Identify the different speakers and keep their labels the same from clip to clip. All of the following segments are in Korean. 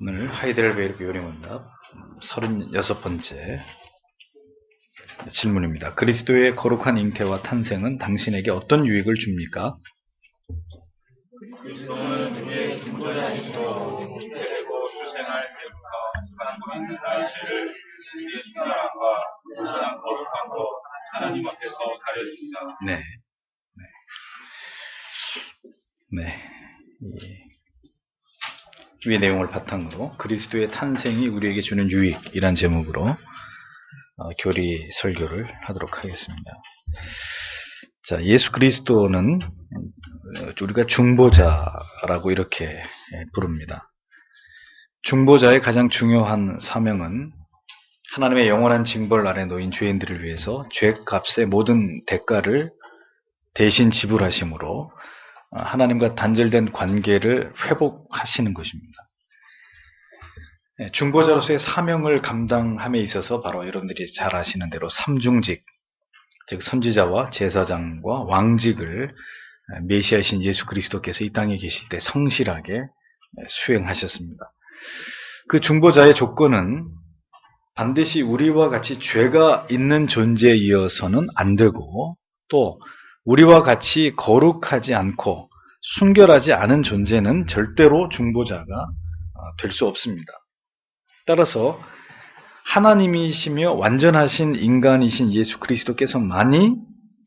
Speaker 1: 오늘 하이델베르크 요리문답 36번째 질문입니다. 그리스도의 거룩한 잉태와 탄생은 당신에게 어떤 유익을 줍니까?
Speaker 2: 그리스도는 우리의 중보자이시고 잉태되고 출생할 때부터 하나님의 나의 죄를 우리의 신앙과 온전한 거룩함으로 하나님 앞에서 가려주시자.
Speaker 1: 위 내용을 바탕으로 그리스도의 탄생이 우리에게 주는 유익이란 제목으로 교리 설교를 하도록 하겠습니다. 자, 예수 그리스도는 우리가 중보자라고 이렇게 부릅니다. 중보자의 가장 중요한 사명은 하나님의 영원한 징벌 아래 놓인 죄인들을 위해서 죄값의 모든 대가를 대신 지불하심으로 하나님과 단절된 관계를 회복하시는 것입니다. 중보자로서의 사명을 감당함에 있어서 바로 여러분들이 잘 아시는 대로 삼중직, 즉 선지자와 제사장과 왕직을 메시아이신 예수 그리스도께서 이 땅에 계실 때 성실하게 수행하셨습니다. 그 중보자의 조건은 반드시 우리와 같이 죄가 있는 존재이어서는 안 되고, 또 우리와 같이 거룩하지 않고 순결하지 않은 존재는 절대로 중보자가 될 수 없습니다. 따라서 하나님이시며 완전하신 인간이신 예수 그리스도께서만이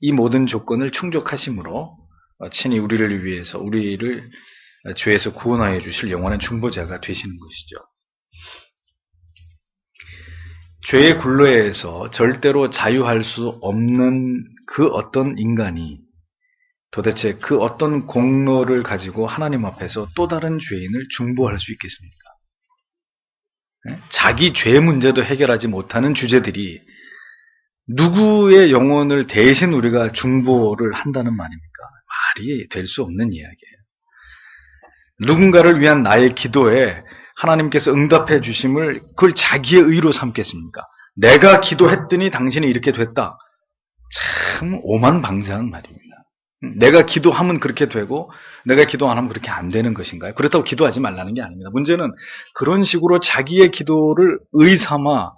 Speaker 1: 이 모든 조건을 충족하심으로 친히 우리를 위해서 우리를 죄에서 구원하여 주실 영원한 중보자가 되시는 것이죠. 죄의 굴레에서 절대로 자유할 수 없는 그 어떤 인간이 도대체 그 어떤 공로를 가지고 하나님 앞에서 또 다른 죄인을 중보할 수 있겠습니까? 자기 죄 문제도 해결하지 못하는 주제들이 누구의 영혼을 대신 우리가 중보를 한다는 말입니까? 말이 될 수 없는 이야기예요. 누군가를 위한 나의 기도에 하나님께서 응답해 주심을 그걸 자기의 의로 삼겠습니까? 내가 기도했더니 당신이 이렇게 됐다. 참 오만방자한 말입니다. 내가 기도하면 그렇게 되고 내가 기도 안 하면 그렇게 안 되는 것인가요? 그렇다고 기도하지 말라는 게 아닙니다. 문제는 그런 식으로 자기의 기도를 의삼아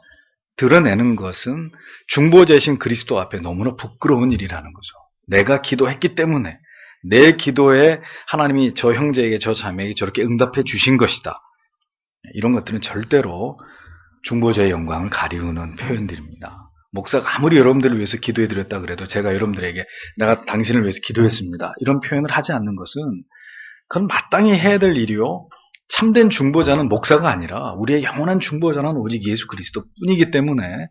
Speaker 1: 드러내는 것은 중보자이신 그리스도 앞에 너무나 부끄러운 일이라는 거죠. 내가 기도했기 때문에 내 기도에 하나님이 저 형제에게 저 자매에게 저렇게 응답해 주신 것이다. 이런 것들은 절대로 중보자의 영광을 가리우는 표현들입니다. 목사가 아무리 여러분들을 위해서 기도해드렸다 그래도 제가 여러분들에게 내가 당신을 위해서 기도했습니다. 이런 표현을 하지 않는 것은 그건 마땅히 해야 될 일이요. 참된 중보자는 목사가 아니라 우리의 영원한 중보자는 오직 예수 그리스도 뿐이기 때문에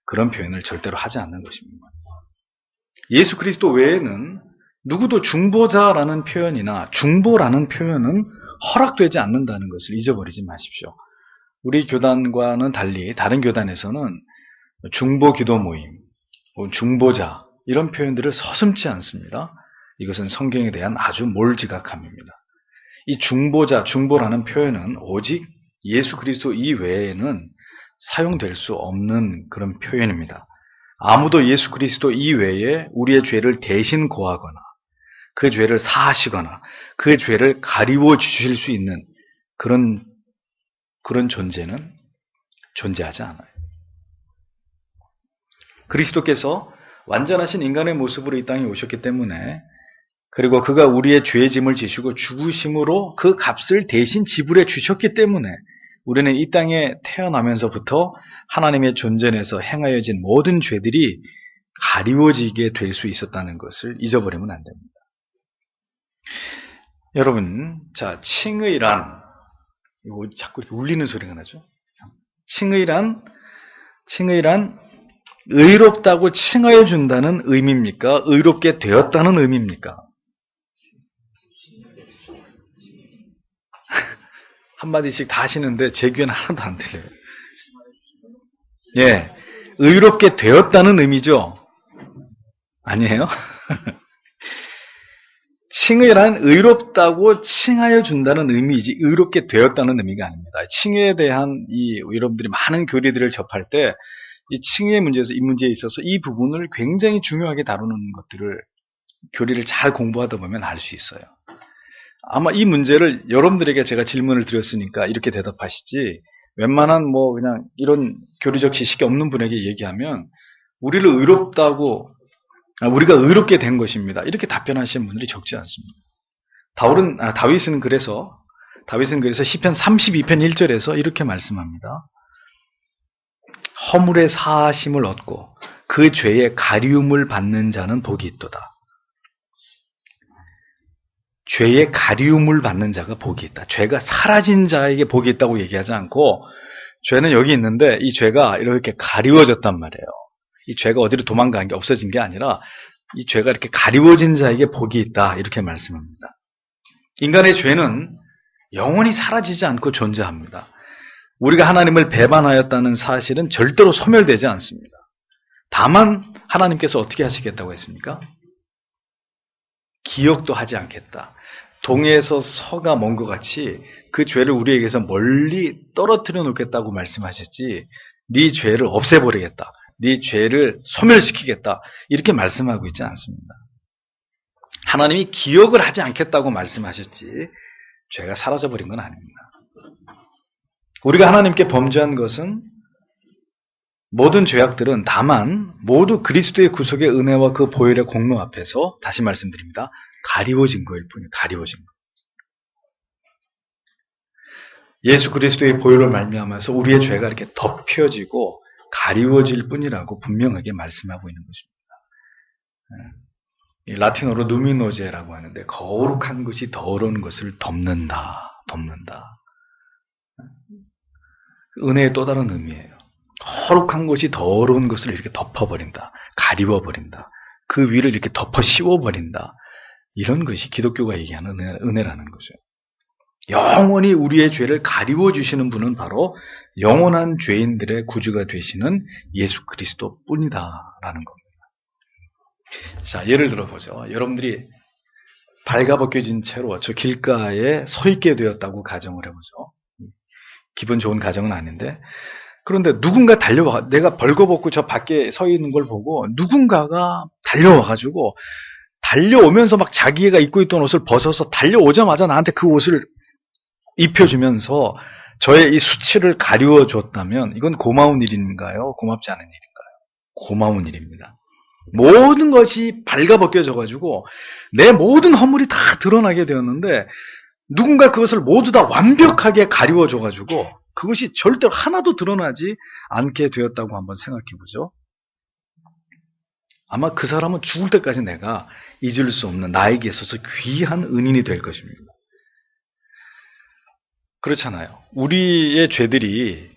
Speaker 1: 그런 표현을 절대로 하지 않는 것입니다. 예수 그리스도 외에는 누구도 중보자라는 표현이나 중보라는 표현은 허락되지 않는다는 것을 잊어버리지 마십시오. 우리 교단과는 달리 다른 교단에서는 중보 기도 모임, 중보자 이런 표현들을 서슴지 않습니다. 이것은 성경에 대한 아주 몰지각함입니다. 이 중보자, 중보라는 표현은 오직 예수 그리스도 이외에는 사용될 수 없는 그런 표현입니다. 아무도 예수 그리스도 이외에 우리의 죄를 대신 고하거나 그 죄를 사하시거나 그 죄를 가리워 주실 수 있는 그런 존재는 존재하지 않아요. 그리스도께서 완전하신 인간의 모습으로 이 땅에 오셨기 때문에, 그리고 그가 우리의 죄의 짐을 지시고 죽으심으로 그 값을 대신 지불해 주셨기 때문에 우리는 이 땅에 태어나면서부터 하나님의 존전에서 행하여진 모든 죄들이 가리워지게 될 수 있었다는 것을 잊어버리면 안 됩니다. 여러분, 자, 칭의란, 이거 자꾸 이렇게 울리는 소리가 나죠? 칭의란 의롭다고 칭하여 준다는 의미입니까? 의롭게 되었다는 의미입니까? 한마디씩 다 하시는데 제 귀에는 하나도 안 들려요. 예, 의롭게 되었다는 의미죠? 아니에요? 칭의란 의롭다고 칭하여 준다는 의미이지 의롭게 되었다는 의미가 아닙니다. 칭의에 대한 여러분들이 많은 교리들을 접할 때 이 칭의의 문제에서 이 문제에 있어서 이 부분을 굉장히 중요하게 다루는 것들을 교리를 잘 공부하다 보면 알 수 있어요. 아마 이 문제를 여러분들에게 제가 질문을 드렸으니까 이렇게 대답하시지, 웬만한 뭐 그냥 이런 교리적 지식이 없는 분에게 얘기하면 우리를 우리가 의롭게 된 것입니다, 이렇게 답변하시는 분들이 적지 않습니다. 다윗은 그래서 시편 32편 1절에서 이렇게 말씀합니다. 허물의 사하심을 얻고 그 죄의 가리움을 받는 자는 복이 있도다. 죄의 가리움을 받는 자가 복이 있다. 죄가 사라진 자에게 복이 있다고 얘기하지 않고, 죄는 여기 있는데 이 죄가 이렇게 가리워졌단 말이에요. 이 죄가 어디로 도망간 게 없어진 게 아니라 이 죄가 이렇게 가리워진 자에게 복이 있다, 이렇게 말씀합니다. 인간의 죄는 영원히 사라지지 않고 존재합니다. 우리가 하나님을 배반하였다는 사실은 절대로 소멸되지 않습니다. 다만 하나님께서 어떻게 하시겠다고 했습니까? 기억도 하지 않겠다. 동해에서 서가 먼 것 같이 그 죄를 우리에게서 멀리 떨어뜨려 놓겠다고 말씀하셨지, 네 죄를 없애버리겠다, 네 죄를 소멸시키겠다, 이렇게 말씀하고 있지 않습니다. 하나님이 기억을 하지 않겠다고 말씀하셨지 죄가 사라져버린 건 아닙니다. 우리가 하나님께 범죄한 것은, 모든 죄악들은 다만 모두 그리스도의 구속의 은혜와 그 보혈의 공로 앞에서, 다시 말씀드립니다, 가리워진 거일 뿐이에요. 가리워진 거. 예수 그리스도의 보혈을 말미암아서 우리의 죄가 이렇게 덮여지고 가리워질 뿐이라고 분명하게 말씀하고 있는 것입니다. 이 라틴어로 누미노제라고 하는데, 거룩한 것이 더러운 것을 덮는다. 은혜의 또 다른 의미예요. 거룩한 것이 더러운 것을 이렇게 덮어버린다, 가리워버린다, 그 위를 이렇게 덮어 씌워버린다. 이런 것이 기독교가 얘기하는 은혜라는 거죠. 영원히 우리의 죄를 가리워주시는 분은 바로 영원한 죄인들의 구주가 되시는 예수 그리스도 뿐이다라는 겁니다. 자, 예를 들어보죠. 여러분들이 발가벗겨진 채로 저 길가에 서 있게 되었다고 가정을 해보죠. 기분 좋은 가정은 아닌데, 그런데 누군가 달려와, 내가 벌거벗고 저 밖에 서 있는 걸 보고 누군가가 달려와가지고, 달려오면서 막 자기가 입고 있던 옷을 벗어서 달려오자마자 나한테 그 옷을 입혀주면서 저의 이 수치를 가리워 줬다면, 이건 고마운 일인가요? 고맙지 않은 일인가요? 고마운 일입니다. 모든 것이 발가벗겨져가지고 내 모든 허물이 다 드러나게 되었는데, 누군가 그것을 모두 다 완벽하게 가리워줘가지고 그것이 절대로 하나도 드러나지 않게 되었다고 한번 생각해보죠. 아마 그 사람은 죽을 때까지 내가 잊을 수 없는, 나에게 있어서 귀한 은인이 될 것입니다. 그렇잖아요. 우리의 죄들,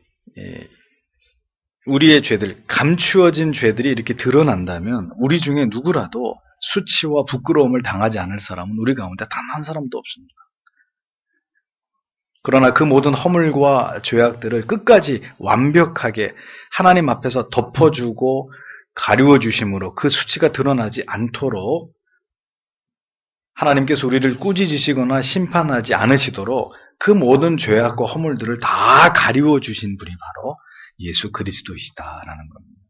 Speaker 1: 감추어진 죄들이 이렇게 드러난다면 우리 중에 누구라도 수치와 부끄러움을 당하지 않을 사람은 우리 가운데 단 한 사람도 없습니다. 그러나 그 모든 허물과 죄악들을 끝까지 완벽하게 하나님 앞에서 덮어주고 가리워주심으로 그 수치가 드러나지 않도록 하나님께서 우리를 꾸짖으시거나 심판하지 않으시도록 그 모든 죄악과 허물들을 다 가리워주신 분이 바로 예수 그리스도이시다라는 겁니다.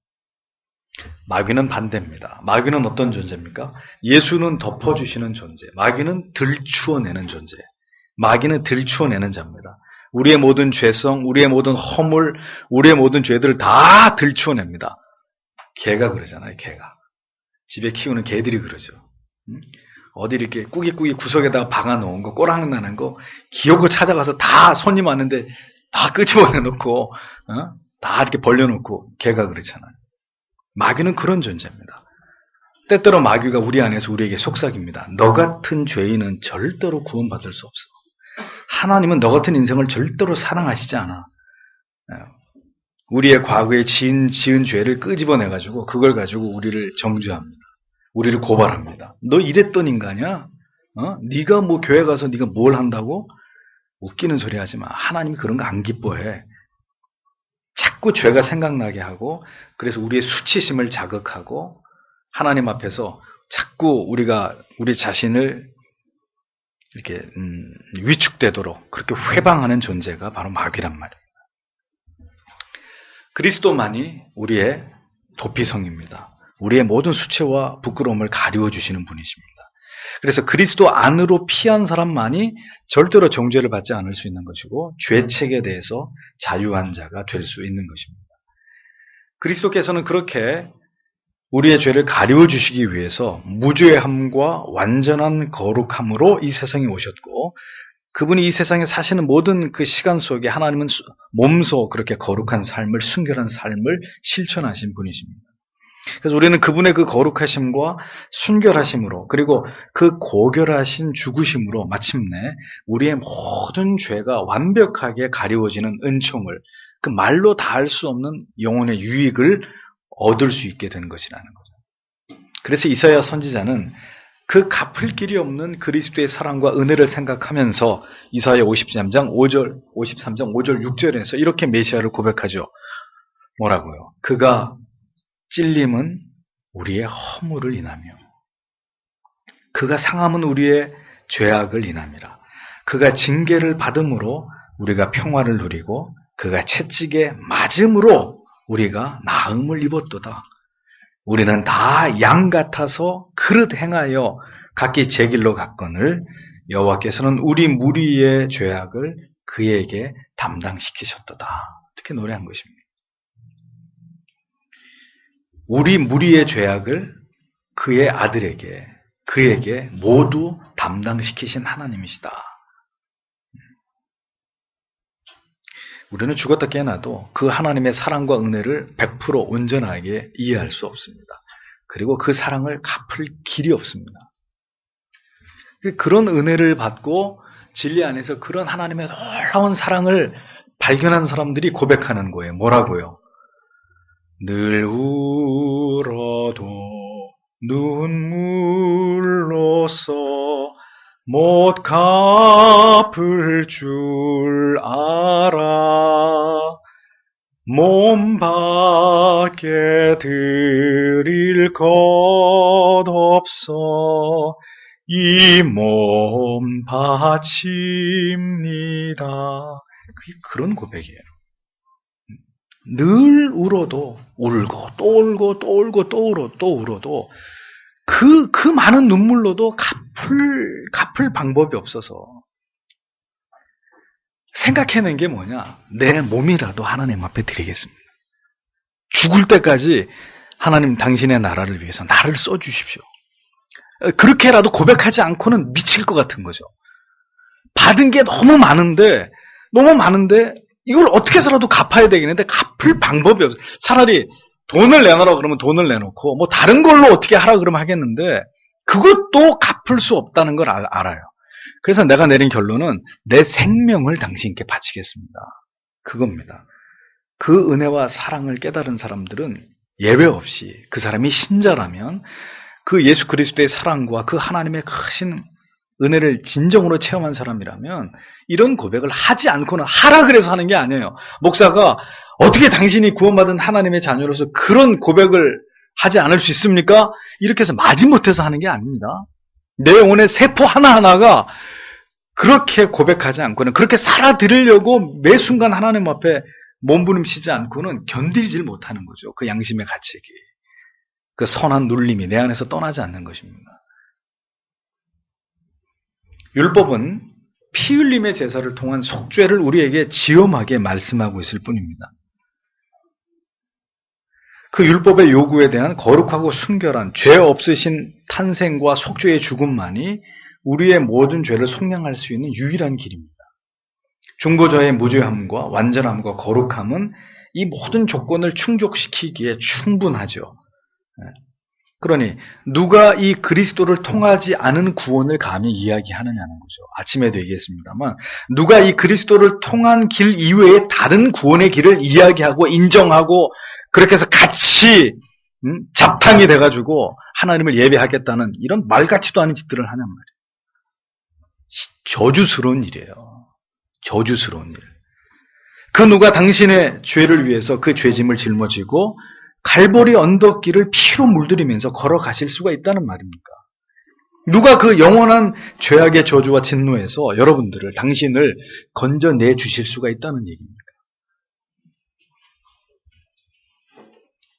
Speaker 1: 마귀는 반대입니다. 마귀는 어떤 존재입니까? 예수는 덮어주시는 존재, 마귀는 들추어내는 존재. 마귀는 들추어내는 자입니다. 우리의 모든 죄성, 우리의 모든 허물, 우리의 모든 죄들을 다 들추어냅니다. 개가 그러잖아요, 개가. 집에 키우는 개들이 그러죠. 어디 이렇게 꾸깃꾸깃 구석에다가 박아놓은 거, 꼬랑나는 거, 기어코 찾아가서 다 손님 왔는데 다 끄집어내놓고, 다 이렇게 벌려놓고, 개가 그렇잖아요. 마귀는 그런 존재입니다. 때때로 마귀가 우리 안에서 우리에게 속삭입니다. 너 같은 죄인은 절대로 구원받을 수 없어. 하나님은 너 같은 인생을 절대로 사랑하시지 않아. 우리의 과거에 지은 죄를 끄집어내가지고 그걸 가지고 우리를 정죄합니다. 우리를 고발합니다. 너 이랬던 인간이야? 네가 뭐 교회 가서 네가 뭘 한다고? 웃기는 소리 하지 마. 하나님이 그런 거 안 기뻐해. 자꾸 죄가 생각나게 하고, 그래서 우리의 수치심을 자극하고 하나님 앞에서 자꾸 우리 자신을 이렇게 위축되도록 그렇게 회방하는 존재가 바로 마귀란 말입니다. 그리스도만이 우리의 도피성입니다. 우리의 모든 수치와 부끄러움을 가리워 주시는 분이십니다. 그래서 그리스도 안으로 피한 사람만이 절대로 정죄를 받지 않을 수 있는 것이고 죄책에 대해서 자유한 자가 될 수 있는 것입니다. 그리스도께서는 그렇게 우리의 죄를 가리워 주시기 위해서 무죄함과 완전한 거룩함으로 이 세상에 오셨고 그분이 이 세상에 사시는 모든 그 시간 속에 하나님은 몸소 그렇게 거룩한 삶을, 순결한 삶을 실천하신 분이십니다. 그래서 우리는 그분의 그 거룩하심과 순결하심으로 그리고 그 고결하신 죽으심으로 마침내 우리의 모든 죄가 완벽하게 가리워지는 은총을 그 말로 다 할 수 없는 영혼의 유익을 얻을 수 있게 된 것이라는 거죠. 그래서 이사야 선지자는 그 갚을 길이 없는 그리스도의 사랑과 은혜를 생각하면서 이사야 53장 5절, 6절에서 이렇게 메시아를 고백하죠. 뭐라고요? 그가 찔림은 우리의 허물을 인하며 그가 상함은 우리의 죄악을 인함이라. 그가 징계를 받음으로 우리가 평화를 누리고 그가 채찍에 맞음으로 우리가 나음을 입었도다. 우리는 다 양 같아서 그릇 행하여 각기 제 길로 갔거늘 여호와께서는 우리 무리의 죄악을 그에게 담당시키셨도다. 이렇게 노래한 것입니다. 우리 무리의 죄악을 그의 아들에게, 그에게 모두 담당시키신 하나님이시다. 우리는 죽었다 깨어나도 그 하나님의 사랑과 은혜를 100% 온전하게 이해할 수 없습니다. 그리고 그 사랑을 갚을 길이 없습니다. 그런 은혜를 받고 진리 안에서 그런 하나님의 놀라운 사랑을 발견한 사람들이 고백하는 거예요. 뭐라고요? 늘 울어도 눈물로써 못 갚을 줄 알아 몸 밖에 드릴 것 없어 이 몸 바칩니다. 그게 그런 고백이에요. 늘 울어도 울고 또 울고 또 울고 또 울어도 그 많은 눈물로도 갚을 방법이 없어서 생각해낸 게 뭐냐? 내 몸이라도 하나님 앞에 드리겠습니다. 죽을 때까지 하나님 당신의 나라를 위해서 나를 써주십시오. 그렇게라도 고백하지 않고는 미칠 것 같은 거죠. 받은 게 너무 많은데 이걸 어떻게 해서라도 갚아야 되겠는데 갚을 방법이 없어요. 차라리 돈을 내놓으라고 그러면 돈을 내놓고 뭐 다른 걸로 어떻게 하라 그러면 하겠는데 그것도 갚을 수 없다는 걸 알아요. 그래서 내가 내린 결론은 내 생명을 당신께 바치겠습니다. 그겁니다. 그 은혜와 사랑을 깨달은 사람들은 예외 없이 그 사람이 신자라면 그 예수 그리스도의 사랑과 그 하나님의 크신 은혜를 진정으로 체험한 사람이라면 이런 고백을 하지 않고는 하라 그래서 하는 게 아니에요. 목사가 어떻게 당신이 구원받은 하나님의 자녀로서 그런 고백을 하지 않을 수 있습니까? 이렇게 해서 마지못해서 하는 게 아닙니다. 내 영혼의 세포 하나하나가 그렇게 고백하지 않고는 그렇게 살아드리려고 매 순간 하나님 앞에 몸부림치지 않고는 견디질 못하는 거죠. 그 양심의 가책이. 그 선한 눌림이 내 안에서 떠나지 않는 것입니다. 율법은 피 흘림의 제사를 통한 속죄를 우리에게 지엄하게 말씀하고 있을 뿐입니다. 그 율법의 요구에 대한 거룩하고 순결한 죄 없으신 탄생과 속죄의 죽음만이 우리의 모든 죄를 속량할 수 있는 유일한 길입니다. 중보자의 무죄함과 완전함과 거룩함은 이 모든 조건을 충족시키기에 충분하죠. 그러니 누가 이 그리스도를 통하지 않은 구원을 감히 이야기하느냐는 거죠. 아침에도 얘기했습니다만 누가 이 그리스도를 통한 길 이외에 다른 구원의 길을 이야기하고 인정하고 그렇게 해서 같이 잡탕이 돼가지고 하나님을 예배하겠다는 이런 말 같지도 않은 짓들을 하냔 말이에요. 저주스러운 일이에요. 저주스러운 일. 그 누가 당신의 죄를 위해서 그 죄짐을 짊어지고 갈보리 언덕길을 피로 물들이면서 걸어가실 수가 있다는 말입니까? 누가 그 영원한 죄악의 저주와 진노에서 여러분들을, 당신을 건져내 주실 수가 있다는 얘기입니까?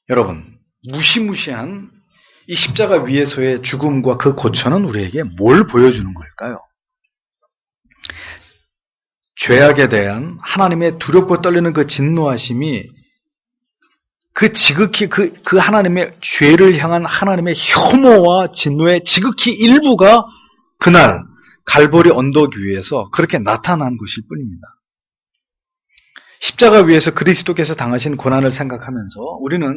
Speaker 1: 여러분, 무시무시한 이 십자가 위에서의 죽음과 그 고초는 우리에게 뭘 보여주는 걸까요? 죄악에 대한 하나님의 두렵고 떨리는 그 진노하심이 그 지극히 그 하나님의 죄를 향한 하나님의 혐오와 진노의 지극히 일부가 그날 갈보리 언덕 위에서 그렇게 나타난 것일 뿐입니다. 십자가 위에서 그리스도께서 당하신 고난을 생각하면서 우리는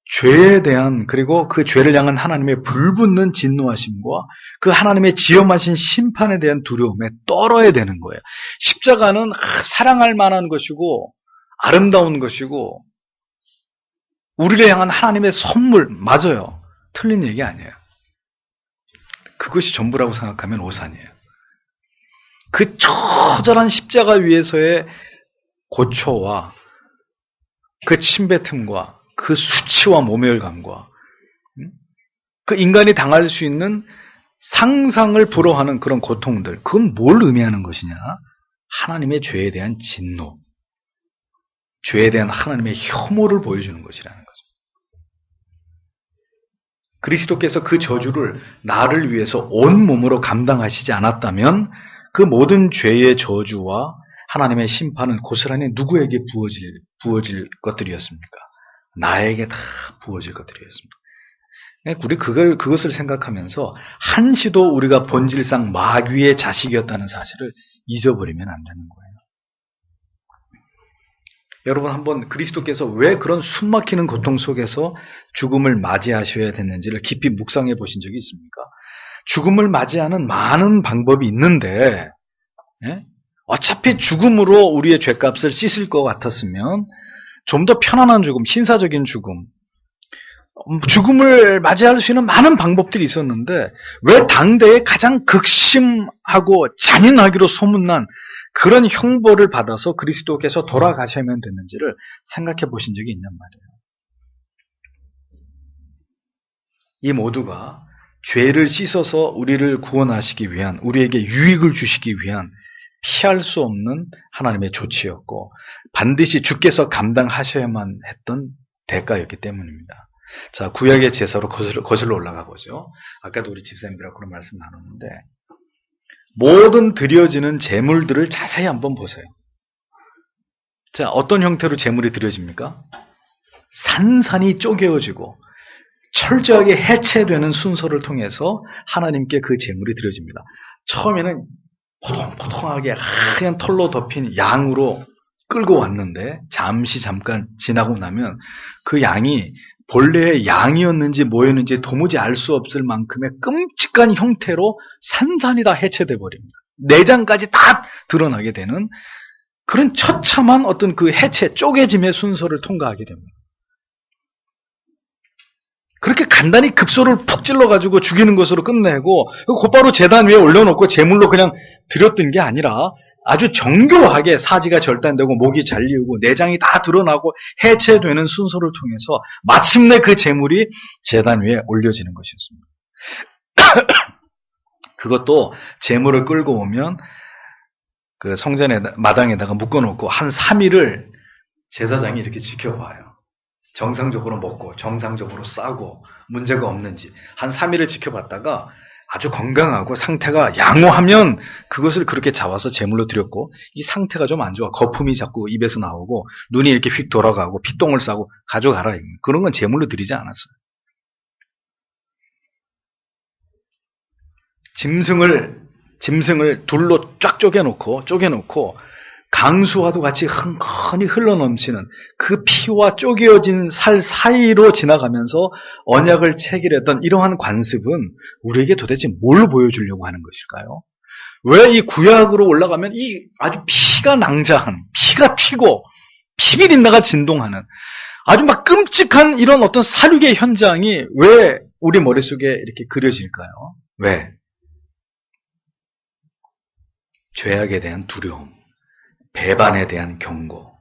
Speaker 1: 죄에 대한 그리고 그 죄를 향한 하나님의 불붙는 진노하심과 그 하나님의 지엄하신 심판에 대한 두려움에 떨어야 되는 거예요. 십자가는 사랑할 만한 것이고 아름다운 것이고 우리를 향한 하나님의 선물, 맞아요. 틀린 얘기 아니에요. 그것이 전부라고 생각하면 오산이에요. 그 처절한 십자가 위에서의 고초와 그 침뱉음과 그 수치와 모멸감과 그 인간이 당할 수 있는 상상을 불허하는 그런 고통들, 그건 뭘 의미하는 것이냐? 하나님의 죄에 대한 진노, 죄에 대한 하나님의 혐오를 보여주는 것이라는 거죠. 그리스도께서 그 저주를 나를 위해서 온몸으로 감당하시지 않았다면 그 모든 죄의 저주와 하나님의 심판은 고스란히 누구에게 부어질 것들이었습니까? 나에게 다 부어질 것들이었습니다. 우리 그것을 생각하면서 한시도 우리가 본질상 마귀의 자식이었다는 사실을 잊어버리면 안 되는 거예요. 여러분 한번 그리스도께서 왜 그런 숨막히는 고통 속에서 죽음을 맞이하셔야 됐는지를 깊이 묵상해 보신 적이 있습니까? 죽음을 맞이하는 많은 방법이 있는데 어차피 죽음으로 우리의 죄값을 씻을 것 같았으면 좀 더 편안한 죽음, 신사적인 죽음, 죽음을 맞이할 수 있는 많은 방법들이 있었는데 왜 당대에 가장 극심하고 잔인하기로 소문난 그런 형벌을 받아서 그리스도께서 돌아가셔야만 됐는지를 생각해 보신 적이 있냔 말이에요. 이 모두가 죄를 씻어서 우리를 구원하시기 위한, 우리에게 유익을 주시기 위한 피할 수 없는 하나님의 조치였고 반드시 주께서 감당하셔야만 했던 대가였기 때문입니다. 자, 구약의 제사로 거슬러 올라가 보죠. 아까도 우리 집사님들하고 그런 말씀 나눴는데 모든 드려지는 제물들을 자세히 한번 보세요. 자, 어떤 형태로 제물이 드려집니까? 산산이 쪼개어지고 철저하게 해체되는 순서를 통해서 하나님께 그 제물이 드려집니다. 처음에는 포동포동하게 하얀 털로 덮인 양으로 끌고 왔는데 잠깐 지나고 나면 그 양이 본래의 양이었는지 뭐였는지 도무지 알 수 없을 만큼의 끔찍한 형태로 산산이 다 해체돼 버립니다. 내장까지 다 드러나게 되는 그런 처참한 어떤 그 해체, 쪼개짐의 순서를 통과하게 됩니다. 그렇게 간단히 급소를 푹 찔러가지고 죽이는 것으로 끝내고 곧바로 제단 위에 올려놓고 제물로 그냥 드렸던 게 아니라 아주 정교하게 사지가 절단되고 목이 잘리우고 내장이 다 드러나고 해체되는 순서를 통해서 마침내 그 제물이 제단 위에 올려지는 것이었습니다. 그것도 제물을 끌고 오면 그 성전의 마당에다가 묶어놓고 한 3일을 제사장이 이렇게 지켜봐요. 정상적으로 먹고 정상적으로 싸고 문제가 없는지 한 3일을 지켜봤다가 아주 건강하고 상태가 양호하면 그것을 그렇게 잡아서 제물로 드렸고 이 상태가 좀 안 좋아 거품이 자꾸 입에서 나오고 눈이 이렇게 휙 돌아가고 피똥을 싸고 가져가라. 그런 건 제물로 드리지 않았어요. 짐승을 둘로 쫙 쪼개놓고 강수와도 같이 흥건히 흘러넘치는 그 피와 쪼개어진 살 사이로 지나가면서 언약을 체결했던 이러한 관습은 우리에게 도대체 뭘 보여주려고 하는 것일까요? 왜 이 구약으로 올라가면 이 아주 피가 낭자한, 피가 튀고 피비린내가 진동하는 아주 막 끔찍한 이런 어떤 살육의 현장이 왜 우리 머릿속에 이렇게 그려질까요? 왜? 죄악에 대한 두려움. 배반에 대한 경고,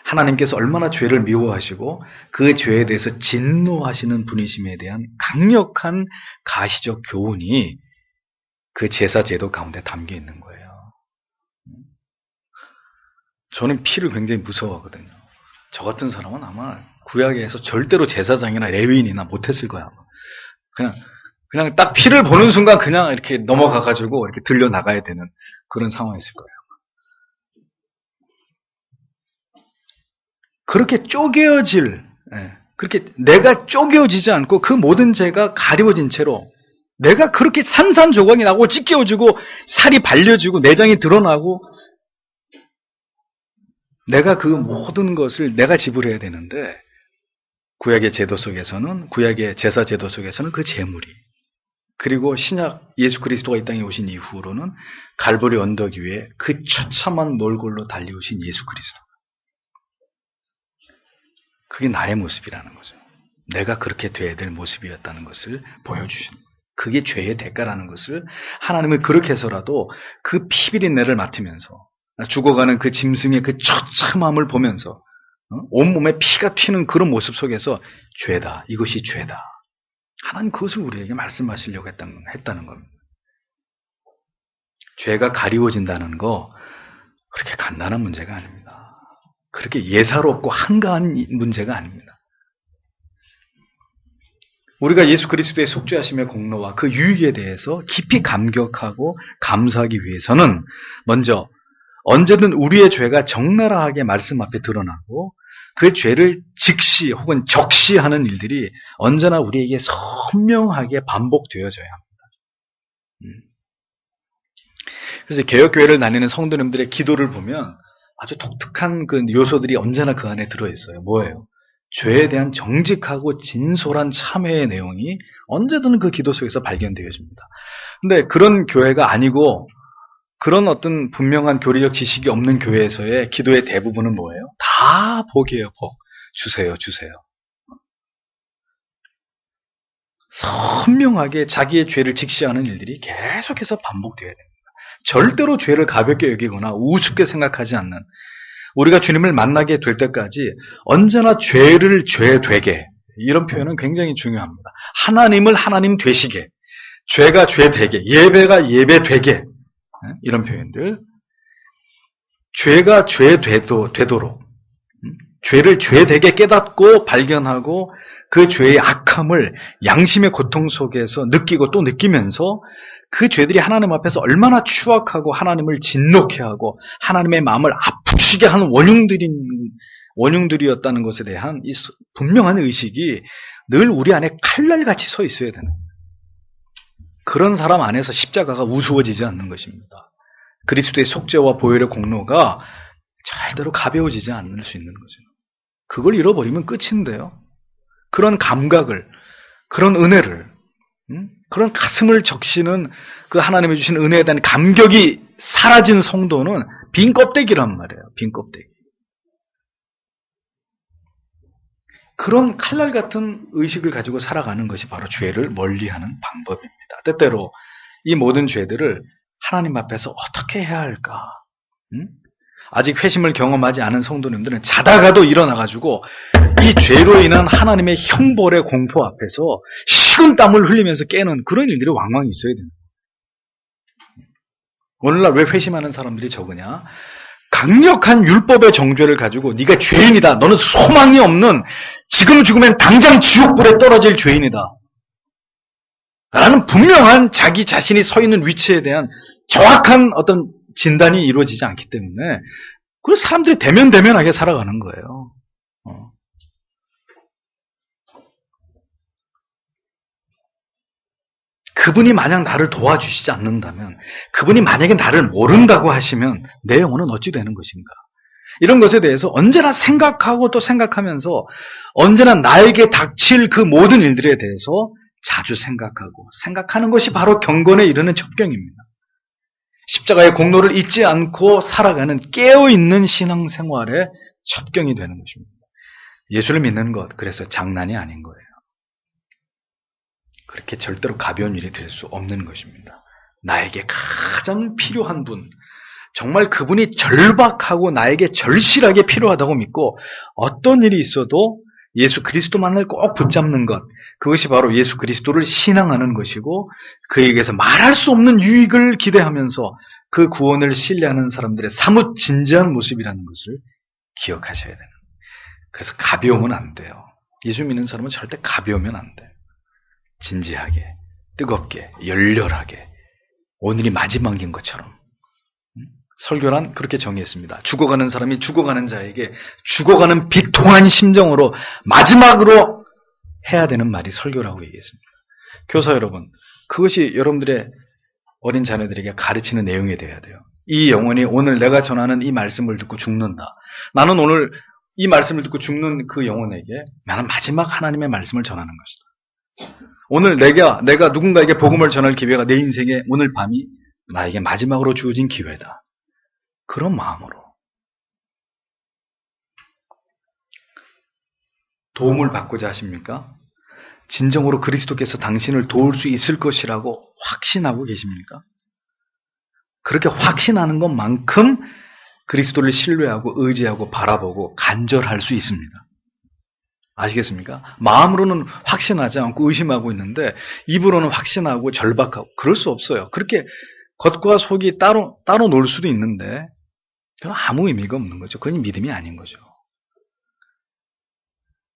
Speaker 1: 하나님께서 얼마나 죄를 미워하시고 그 죄에 대해서 진노하시는 분이심에 대한 강력한 가시적 교훈이 그 제사 제도 가운데 담겨 있는 거예요. 저는 피를 굉장히 무서워하거든요. 저 같은 사람은 아마 구약에서 절대로 제사장이나 레위인이나 못했을 거야. 그냥 딱 피를 보는 순간 그냥 이렇게 넘어가가지고 이렇게 들려 나가야 되는 그런 상황이었을 거예요. 그렇게 그렇게 내가 쪼개어지지 않고 그 모든 죄가 가리워진 채로 내가 그렇게 산산조각이 나고 찢겨지고 살이 발려지고 내장이 드러나고 내가 그 모든 것을 내가 지불해야 되는데 구약의 제도 속에서는 구약의 제사 제도 속에서는 그 제물이 그리고 신약 예수 그리스도가 이 땅에 오신 이후로는 갈보리 언덕 위에 그 처참한 몰골로 달려오신 예수 그리스도 그게 나의 모습이라는 거죠. 내가 그렇게 돼야 될 모습이었다는 것을 보여주신 그게 죄의 대가라는 것을 하나님은 그렇게 해서라도 그 피비린내를 맡으면서 죽어가는 그 짐승의 그 처참함을 보면서 온몸에 피가 튀는 그런 모습 속에서 죄다. 이것이 죄다. 하나님 그것을 우리에게 말씀하시려고 했다는 겁니다. 죄가 가리워진다는 거 그렇게 간단한 문제가 아닙니다. 그렇게 예사롭고 한가한 문제가 아닙니다. 우리가 예수 그리스도의 속죄하심의 공로와 그 유익에 대해서 깊이 감격하고 감사하기 위해서는 먼저 언제든 우리의 죄가 적나라하게 말씀 앞에 드러나고 그 죄를 직시 혹은 적시하는 일들이 언제나 우리에게 선명하게 반복되어져야 합니다. 그래서 개혁교회를 다니는 성도님들의 기도를 보면 아주 독특한 그 요소들이 언제나 그 안에 들어있어요. 뭐예요? 죄에 대한 정직하고 진솔한 참회의 내용이 언제든 그 기도 속에서 발견되어집니다. 근데 그런 교회가 아니고 그런 어떤 분명한 교리적 지식이 없는 교회에서의 기도의 대부분은 뭐예요? 다 복이에요, 복. 주세요, 주세요. 선명하게 자기의 죄를 직시하는 일들이 계속해서 반복되어야 됩니다. 절대로 죄를 가볍게 여기거나 우습게 생각하지 않는 우리가 주님을 만나게 될 때까지 언제나 죄를 죄 되게 이런 표현은 굉장히 중요합니다. 하나님을 하나님 되시게 죄가 죄 되게 예배가 예배 되게 이런 표현들 죄가 죄 되도록 죄를 죄 되게 깨닫고 발견하고 그 죄의 악함을 양심의 고통 속에서 느끼고 또 느끼면서 그 죄들이 하나님 앞에서 얼마나 추악하고 하나님을 진노케 하고 하나님의 마음을 아프시게 하는 원흉들이었다는 것에 대한 이 분명한 의식이 늘 우리 안에 칼날같이 서 있어야 되는 그런 사람 안에서 십자가가 우스워지지 않는 것입니다. 그리스도의 속죄와 보혈의 공로가 절대로 가벼워지지 않을 수 있는 거죠. 그걸 잃어버리면 끝인데요. 그런 감각을, 그런 은혜를, 그런 가슴을 적시는 그 하나님이 주신 은혜에 대한 감격이 사라진 성도는 빈 껍데기란 말이에요. 빈 껍데기. 그런 칼날 같은 의식을 가지고 살아가는 것이 바로 죄를 멀리하는 방법입니다. 때때로 이 모든 죄들을 하나님 앞에서 어떻게 해야 할까? 아직 회심을 경험하지 않은 성도님들은 자다가도 일어나가지고 이 죄로 인한 하나님의 형벌의 공포 앞에서 식은땀을 흘리면서 깨는 그런 일들이 왕왕 있어야 됩니다. 오늘날 왜 회심하는 사람들이 적으냐? 강력한 율법의 정죄를 가지고 네가 죄인이다. 너는 소망이 없는 지금 죽으면 당장 지옥불에 떨어질 죄인이다. 라는 분명한 자기 자신이 서 있는 위치에 대한 정확한 어떤 진단이 이루어지지 않기 때문에 그래서 사람들이 대면대면하게 살아가는 거예요. 그분이 만약 나를 도와주시지 않는다면 그분이 만약에 나를 모른다고 하시면 내 영혼은 어찌 되는 것인가? 이런 것에 대해서 언제나 생각하고 또 생각하면서 언제나 나에게 닥칠 그 모든 일들에 대해서 자주 생각하는 것이 바로 경건에 이르는 첩경입니다. 십자가의 공로를 잊지 않고 살아가는 깨어있는 신앙생활의 첩경이 되는 것입니다. 예수를 믿는 것, 그래서 장난이 아닌 거예요. 그렇게 절대로 가벼운 일이 될 수 없는 것입니다. 나에게 가장 필요한 분, 정말 그분이 절박하고 나에게 절실하게 필요하다고 믿고 어떤 일이 있어도 예수 그리스도만을 꼭 붙잡는 것, 그것이 바로 예수 그리스도를 신앙하는 것이고 그에게서 말할 수 없는 유익을 기대하면서 그 구원을 신뢰하는 사람들의 사뭇 진지한 모습이라는 것을 기억하셔야 되는. 그래서 가벼우면 안 돼요. 예수 믿는 사람은 절대 가벼우면 안 돼요. 진지하게, 뜨겁게, 열렬하게 오늘이 마지막인 것처럼 설교란 그렇게 정의했습니다. 죽어가는 사람이 죽어가는 자에게 죽어가는 비통한 심정으로 마지막으로 해야 되는 말이 설교라고 얘기했습니다. 교사 여러분, 그것이 여러분들의 어린 자녀들에게 가르치는 내용이 되어야 돼요. 이 영혼이 오늘 내가 전하는 이 말씀을 듣고 죽는다. 나는 오늘 이 말씀을 듣고 죽는 그 영혼에게 나는 마지막 하나님의 말씀을 전하는 것이다. 오늘 내가 누군가에게 복음을 전할 기회가 내 인생에 오늘 밤이 나에게 마지막으로 주어진 기회다. 그런 마음으로 도움을 받고자 하십니까? 진정으로 그리스도께서 당신을 도울 수 있을 것이라고 확신하고 계십니까? 그렇게 확신하는 것만큼 그리스도를 신뢰하고 의지하고 바라보고 간절할 수 있습니다. 아시겠습니까? 마음으로는 확신하지 않고 의심하고 있는데 입으로는 확신하고 절박하고 그럴 수 없어요. 그렇게 겉과 속이 따로 놀 수도 있는데 그건 아무 의미가 없는 거죠. 그건 믿음이 아닌 거죠.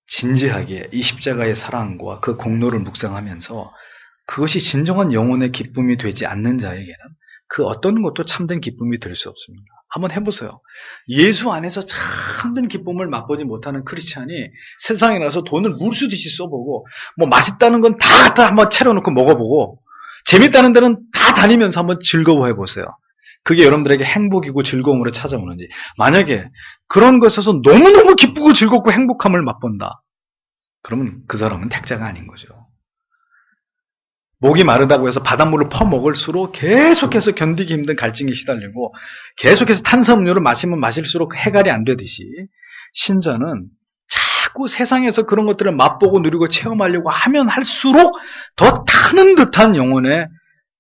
Speaker 1: 진지하게 이 십자가의 사랑과 그 공로를 묵상하면서 그것이 진정한 영혼의 기쁨이 되지 않는 자에게는 그 어떤 것도 참된 기쁨이 될 수 없습니다. 한번 해보세요. 예수 안에서 참된 기쁨을 맛보지 못하는 크리스찬이 세상에 나서 돈을 물수듯이 써보고 뭐 맛있다는 건 다 한번 차려놓고 먹어보고 재밌다는 데는 다 다니면서 한번 즐거워해보세요. 그게 여러분들에게 행복이고 즐거움으로 찾아오는지. 만약에 그런 것에서 너무너무 기쁘고 즐겁고 행복함을 맛본다. 그러면 그 사람은 택자가 아닌 거죠. 목이 마르다고 해서 바닷물을 퍼먹을수록 계속해서 견디기 힘든 갈증에 시달리고 계속해서 탄산음료를 마시면 마실수록 해갈이 안 되듯이 신자는 자꾸 세상에서 그런 것들을 맛보고 누리고 체험하려고 하면 할수록 더 타는 듯한 영혼의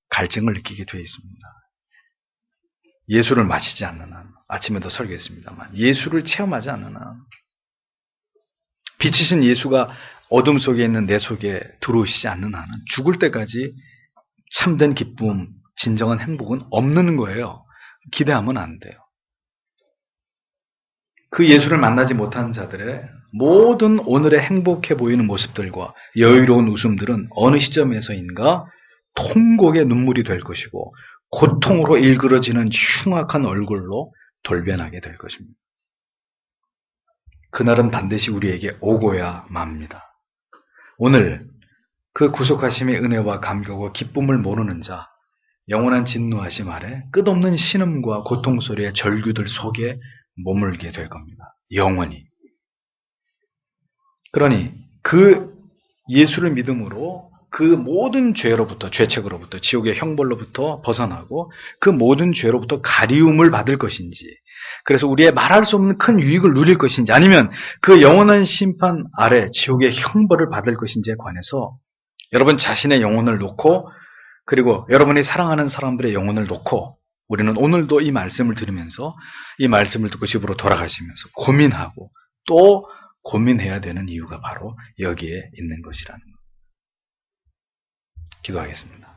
Speaker 1: 갈증을 느끼게 되어 있습니다. 예수를 마시지 않는 한, 아침에도 설교했습니다만 예수를 체험하지 않는 한, 빛이신 예수가 어둠 속에 있는 내 속에 들어오시지 않는 한은 죽을 때까지 참된 기쁨, 진정한 행복은 없는 거예요. 기대하면 안 돼요. 그 예수를 만나지 못한 자들의 모든 오늘의 행복해 보이는 모습들과 여유로운 웃음들은 어느 시점에서인가 통곡의 눈물이 될 것이고 고통으로 일그러지는 흉악한 얼굴로 돌변하게 될 것입니다. 그날은 반드시 우리에게 오고야 맙니다. 오늘 그 구속하심의 은혜와 감격과 기쁨을 모르는 자, 영원한 진노하심 아래 끝없는 신음과 고통 소리의 절규들 속에 머물게 될 겁니다. 영원히. 그러니 그 예수를 믿음으로 그 모든 죄로부터, 죄책으로부터, 지옥의 형벌로부터 벗어나고 그 모든 죄로부터 가리움을 받을 것인지, 그래서 우리의 말할 수 없는 큰 유익을 누릴 것인지, 아니면 그 영원한 심판 아래 지옥의 형벌을 받을 것인지에 관해서 여러분 자신의 영혼을 놓고, 그리고 여러분이 사랑하는 사람들의 영혼을 놓고 우리는 오늘도 이 말씀을 들으면서 이 말씀을 듣고 집으로 돌아가시면서 고민하고 또 고민해야 되는 이유가 바로 여기에 있는 것이라는 것. 기도하겠습니다.